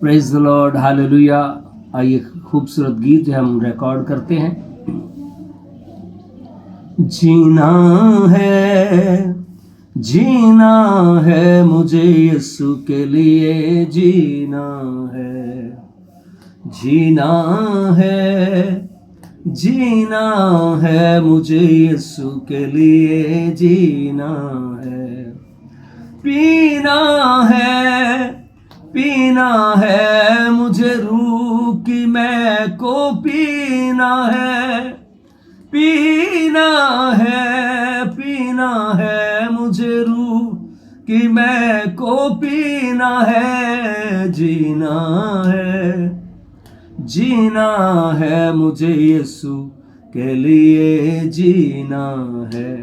Praise the Lord, hallelujah. आइए खूबसूरत गीत जो हम रिकॉर्ड करते हैं। जीना है, जीना है, मुझे यीशु के लिए जीना है। जीना है, जीना है, मुझे यीशु के लिए जीना है। पीना है, पीना है, मुझे रूह की मैं को पीना है। पीना है, पीना है, मुझे रूह की मैं को पीना है। जीना है, जीना है, मुझे यीशु के लिए जीना है।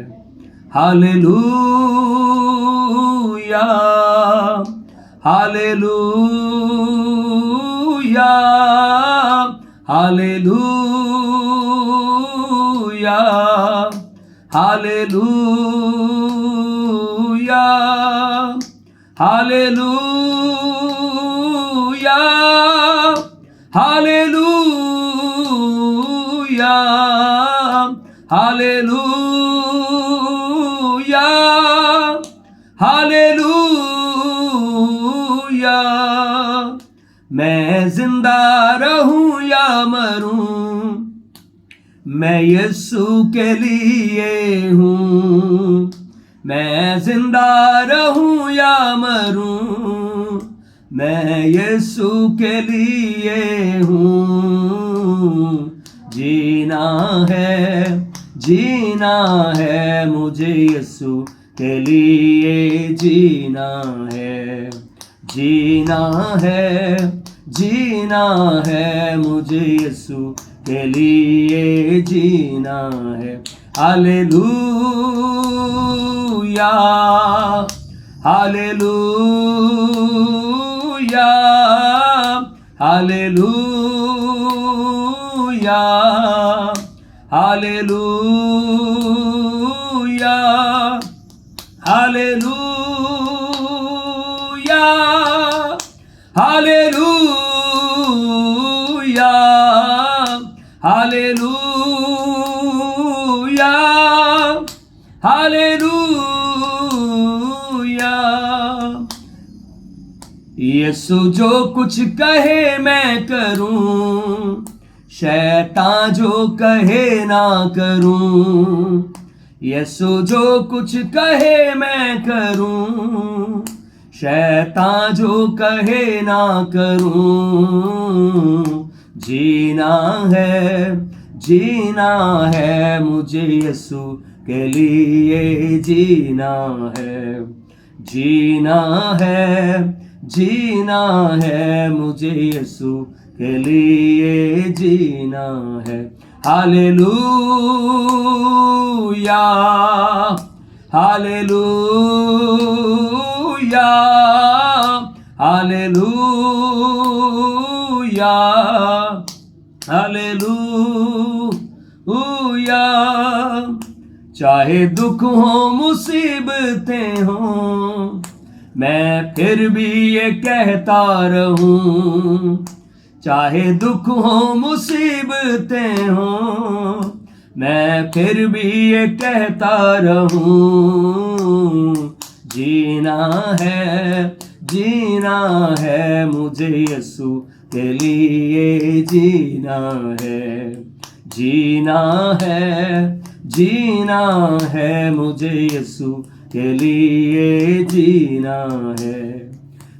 Hallelujah, hallelujah, hallelujah, hallelujah, hallelujah, hallelujah, hallelujah, hallelujah. मैं जिंदा रहूं या मरूं, मैं यीशु के लिए हूँ। मैं जिंदा रहूं या मरूं, मैं यीशु के लिए हूँ। जीना है, जीना है, मुझे यीशु के लिए जीना है। जीना है, जीना है, मुझे यीशु के लिए जीना है। Hallelujah, hallelujah, hallelujah, hallelujah, hallelujah, hallelujah, hallelujah, hallelujah. Yeshu जो कुछ कहे मैं करूं, शैतान जो कहे ना करूं। यीशु जो कुछ कहे मैं करूं, शैतान जो कहे ना करूं। जीना है, जीना है, मुझे यीशु के लिए जीना है। जीना है, जीना है, मुझे यीशु के लिए जीना है। Hallelujah, hallelujah, hallelujah, hallelujah. चाहे दुख हो, मुसीबतें हो, मैं फिर भी ये कहता रहूं। चाहे दुख हो, मुसीबतें हो, मैं फिर भी ये कहता रहूं। जीना है, जीना है, मुझे यीशु के लिए जीना है। जीना है, जीना है, मुझे यीशु के लिए जीना है।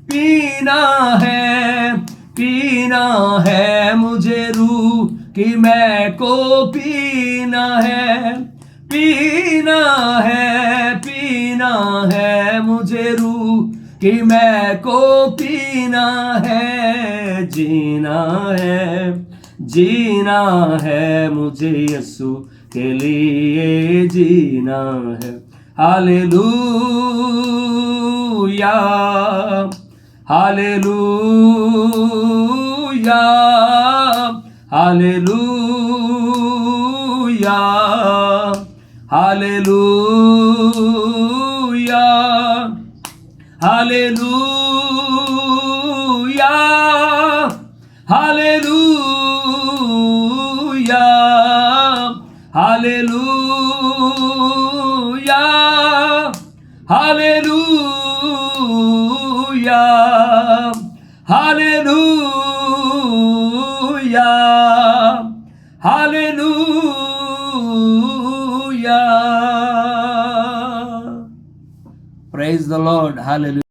पीना है, पीना है, मुझे रूह की मैं को पीना है। पीना है, पीना है, मुझे रूह की मैं को पीना है। जीना है, जीना है, मुझे यीशु के लिए जीना है। Hallelujah, hallelujah, hallelujah, hallelujah, hallelujah, hallelujah hallelujah hallelujah hallelujah hallelujah. Praise the Lord. Hallelujah.